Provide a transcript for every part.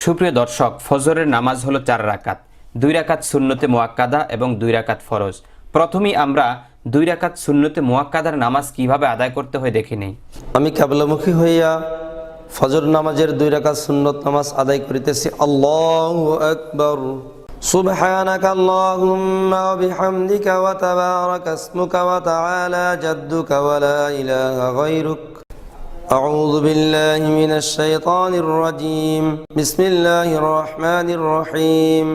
সুপ্রিয় দর্শক, ফজরের নামাজ হলো 4 রাকাত, 2 রাকাত সুন্নতে মুআক্কাদা এবং 2 রাকাত ফরজ। প্রথমেই আমরা 2 রাকাত সুন্নতে মুআক্কাদার নামাজ কিভাবে আদায় করতে হয় দেখে নেই। আমি কিবলামুখী হইয়া ফজর নামাজের 2 রাকাত সুন্নত নামাজ আদায় করিতেছি। আল্লাহু আকবার। সুবহানাকা আল্লাহুম্মা ওয়া বিহামদিকা ওয়া তাবারাকা ইসমুকা ওয়া তাআলা জাদ্দুকা ওয়া লা ইলাহা গায়রুক। আউযু বিল্লাহি মিনাশ শাইতানির রাজীম। বিসমিল্লাহির রহমানির রহিম।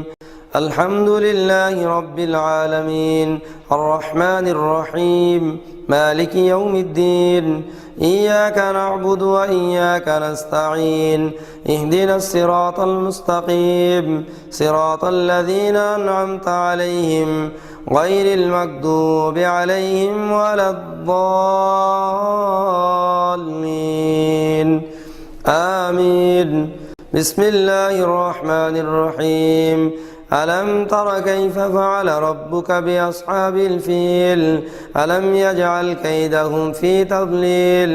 আলহামদুলিল্লাহি রাব্বিল আলামিন আর রহমানির রহিম মালিকি ইয়াউমিদ্দিন ইয়্যাকা না'বুদু ওয়া ইয়্যাকা নাস্তাঈন ইহদিনাস সিরাতাল মুস্তাকিম সিরাতাল লাযীনা আন'আমতা আলাইহিম গায়রিল মাগদুবি আলাইহিম ওয়ালাদ-দাল্লিন আমিন। বিসমিল্লাহির রহমানির রহিম। ألم تر كيف فعل ربك بأصحاب الفيل ألم يجعل كيدهم في تضليل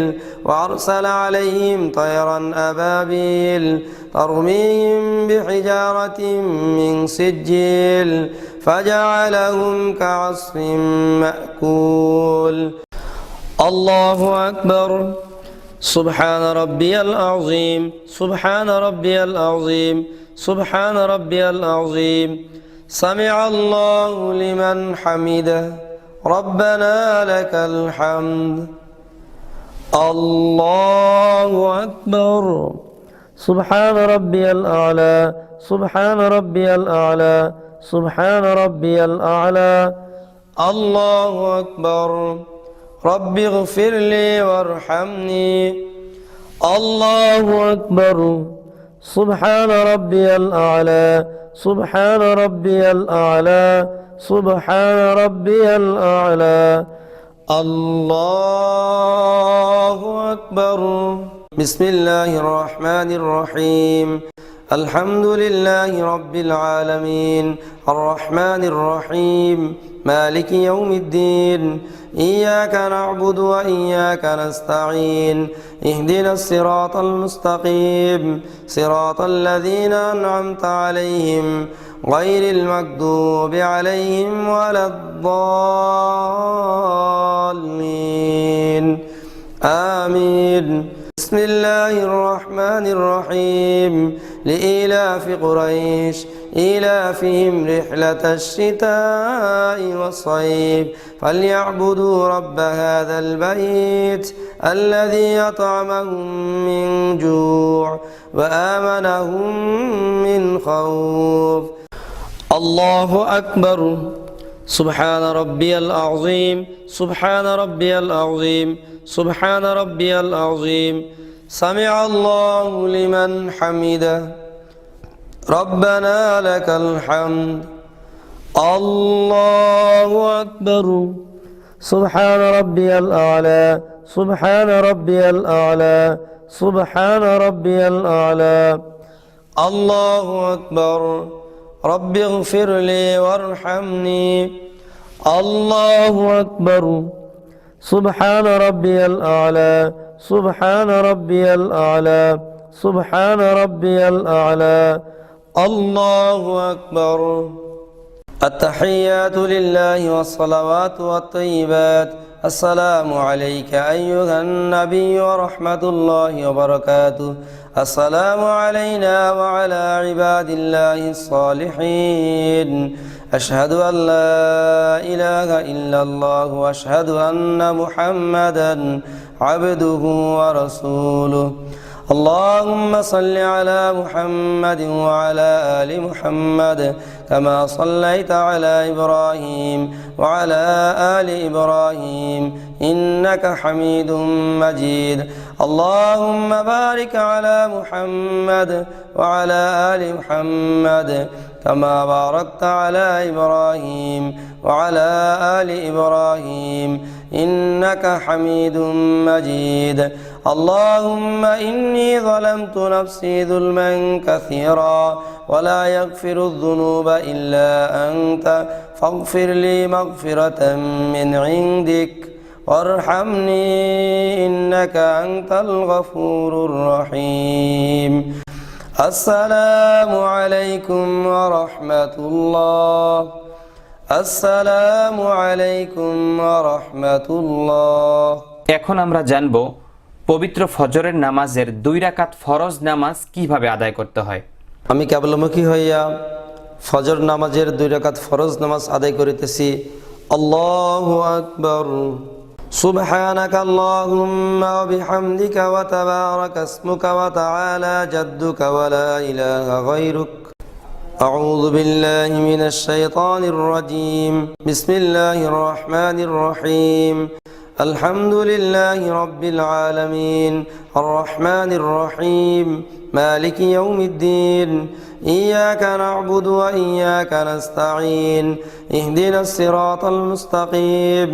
وأرسل عليهم طيرا أبابيل ترميهم بحجارة من سجيل فجعلهم كعصف مأكول. الله أكبر. سبحان ربي العظيم سبحان ربي العظيم سبحان ربي العظيم. سمع الله لمن حمده ربنا لك الحمد. الله أكبر. سبحان ربي الأعلى سبحان ربي الأعلى سبحان ربي الأعلى. الله أكبر. رب اغفر لي وارحمني. الله أكبر. سبحان ربي الأعلى سبحان ربي الأعلى سبحان ربي الأعلى. الله أكبر. بسم الله الرحمن الرحيم. الحمد لله رب العالمين الرحمن الرحيم مالك يوم الدين إياك نعبد وإياك نستعين اهدنا الصراط المستقيم صراط الذين أنعمت عليهم غير المغضوب عليهم ولا الضالين آمين. بسم الله الرحمن الرحيم. لإيلاف قريش إيلافهم رحلة الشتاء والصيف فليعبدوا رب هذا البيت الذي أطعمهم من جوع وآمنهم من خوف. الله أكبر. سبحان ربي العظيم سبحان ربي العظيم سبحان ربي العظيم. سمع الله لمن حمده ربنا لك الحمد. الله أكبر. سبحان ربي الأعلى سبحان ربي الأعلى سبحان ربي الأعلى. الله أكبر. رب اغفر لي وارحمني. الله أكبر. سبحان ربي الأعلى سبحان ربي الأعلى سبحان ربي الأعلى. الله أكبر. التحيات لله والصلوات والطيبات. السلام عليك أيها النبي ورحمة الله وبركاته. السلام علينا وعلى عباد الله الصالحين. أشهد أن لا إله إلا الله وأشهد أن محمدا عبده ورسوله. اللهم صل على محمد وعلى آل محمد كما صليت على إبراهيم وعلى آل إبراهيم إنك حميد مجيد. اللهم بارك على محمد وعلى آل محمد كما باركت على إبراهيم وعلى آل إبراهيم إنك حميد مجيد. اللهم إني ظلمت نفسي ظلما كثيرا ولا يغفر الذنوب إلا أنت فاغفر لي مغفرة من عندك وارحمني إنك أنت الغفور الرحيم. আসসালামু আলাইকুম ওয়া রাহমাতুল্লাহ। আসসালামু আলাইকুম ওয়া রাহমাতুল্লাহ। এখন আমরা জানব পবিত্র ফজরের নামাজের 2 রাকাত ফরজ নামাজ কিভাবে আদায় করতে হয়। আমি কেবলমুখী হইয়া ফজর নামাজের 2 রাকাত ফরজ নামাজ আদায় করিতেছি। আল্লাহু আকবার। সুবহানাকা আল্লাহুম্মা ওয়া বিহামদিকা ওয়া তাবারাকা ইসমুকা ওয়া তাআলা জাদ্দুকা ওয়া লা ইলাহা গায়রুক। আউযু বিল্লাহি মিনাশ শাইতানির রাজীম। বিসমিল্লাহির রহমানির রহিম। আলহামদুলিল্লাহি রাব্বিল আলামিন আর রহমানির রহিম মালিকি ইয়াউমিদ্দিন ইয়্যাকা না'বুদু ওয়া ইয়্যাকা নাস্তাঈন ইহদিনাস সিরাতাল মুস্তাকিম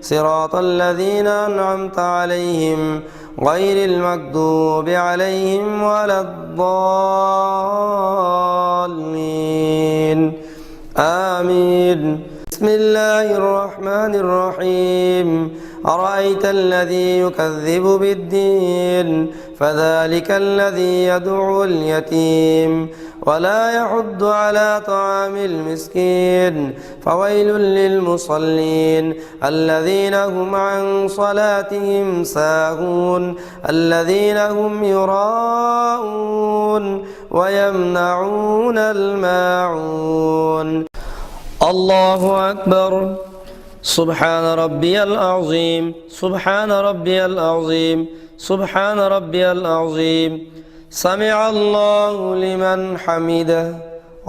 সিরাতাল লাযীনা আন'আমতা আলাইহিম গায়রিল মাগদুবি আলাইহিম ওয়ালাদ-দাল্লিন আমিন। বিসমিল্লাহির রহমানির রহিম। أرأيت الذي يكذب بالدين فذلك الذي يدعو اليتيم ولا يحض على طعام المسكين فويل للمصلين الذين هم عن صلاتهم ساهون الذين هم يراءون ويمنعون الماعون. الله أكبر. سبحان ربي العظيم سبحان ربي العظيم سبحان ربي العظيم. سمع الله لمن حمده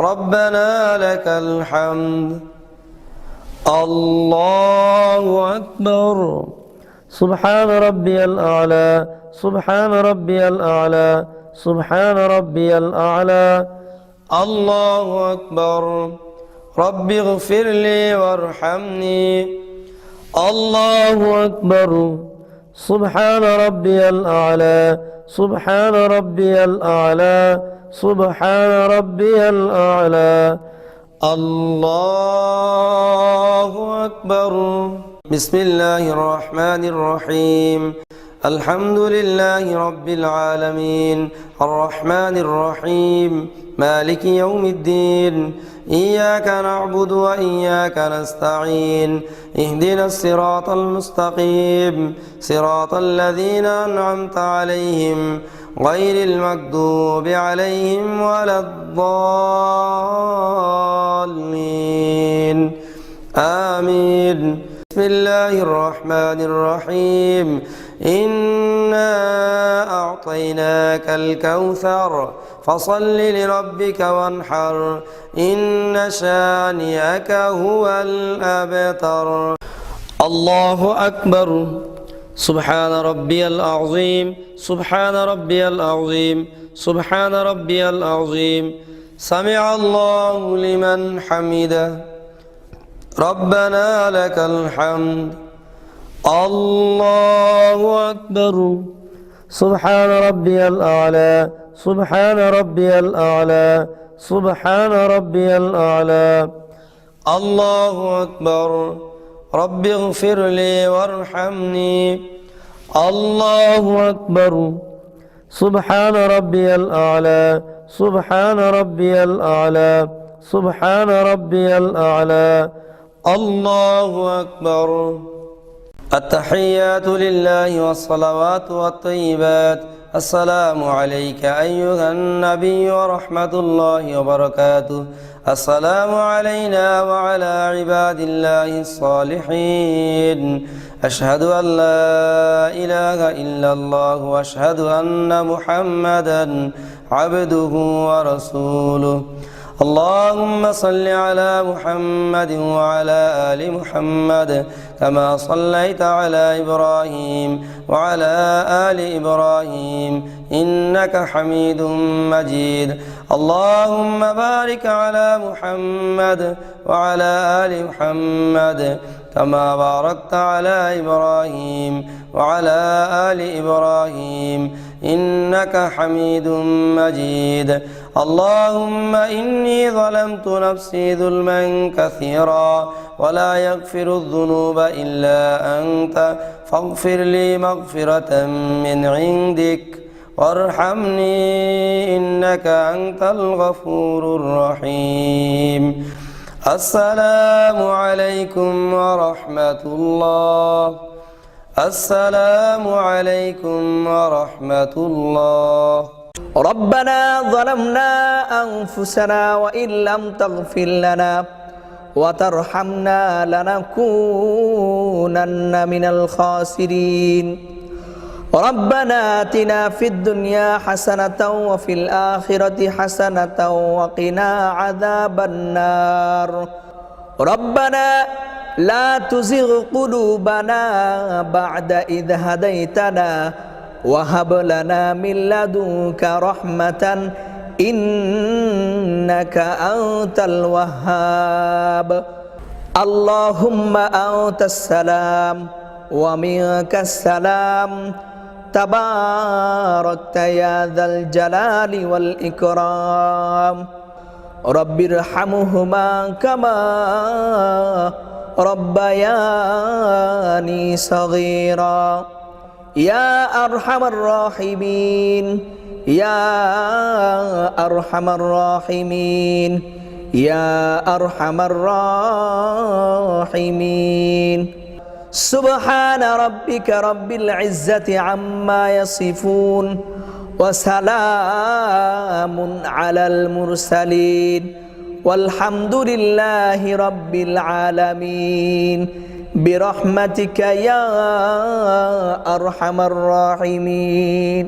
ربنا لك الحمد. الله أكبر. سبحان ربي الأعلى سبحان ربي الأعلى سبحان ربي الأعلى. الله أكبر. رب اغفر لي وارحمني. الله أكبر. سبحان ربي الأعلى سبحان ربي الأعلى سبحان ربي الأعلى. الله أكبر. بسم الله الرحمن الرحيم. الحمد لله رب العالمين الرحمن الرحيم مالك يوم الدين إياك نعبد وإياك نستعين اهدنا الصراط المستقيم صراط الذين أنعمت عليهم غير المغضوب عليهم ولا الضالين آمين. بسم الله الرحمن الرحيم. إنا أعطيناك الكوثر فصل لربك وانحر إن شانئك هو الأبتر. الله أكبر. سبحان ربي العظيم سبحان ربي العظيم سبحان ربي العظيم. سمع الله لمن حمده ربنا لك الحمد. الله أكبر. سبحان ربي الأعلى سبحان ربي الأعلى سبحان ربي الأعلى. الله أكبر. رب اغفر لي وارحمني. الله أكبر. سبحان ربي الأعلى سبحان ربي الأعلى سبحان ربي الأعلى. الله أكبر. التحيات لله والصلوات والطيبات. السلام عليك أيها النبي ورحمة الله وبركاته. السلام علينا وعلى عباد الله الصالحين. أشهد أن لا إله إلا الله وأشهد أن محمدا عبده ورسوله. اللهم صل على محمد وعلى آل محمد كما صليت على إبراهيم وعلى آل إبراهيم إنك حميد مجيد. اللهم بارك على محمد وعلى آل محمد كما باركت على إبراهيم وعلى آل إبراهيم إنك حميد مجيد. اللهم إني ظلمت نفسي ظلما كثيرا ولا يغفر الذنوب إلا أنت فاغفر لي مغفرة من عندك وارحمني إنك أنت الغفور الرحيم. السلام عليكم ورحمة الله. السلام عليكم ورحمة الله. ربنا ظلمنا أنفسنا وإن لم تغفر لنا وترحمنا لنكونن من الخاسرين. ربنا آتنا في الدنيا حسنة وفي الآخرة حسنة وقنا عذاب النار. ربنا لا تزغ قلوبنا بعد إذ هديتنا وهب لنا من لدنك رحمة إنك أنت الوهاب. اللهم أنت السلام ومنك السلام تباركت يا ذا الجلال والإكرام. رب ارحمهما كما ربياني صغيرا. يا أرحم الراحمين يا أرحم الراحمين يا أرحم الراحمين. سبحان ربك رب العزة عما يصفون وسلام على المرسلين والحمد لله رب العالمين برحمتك يا أرحم الراحمين.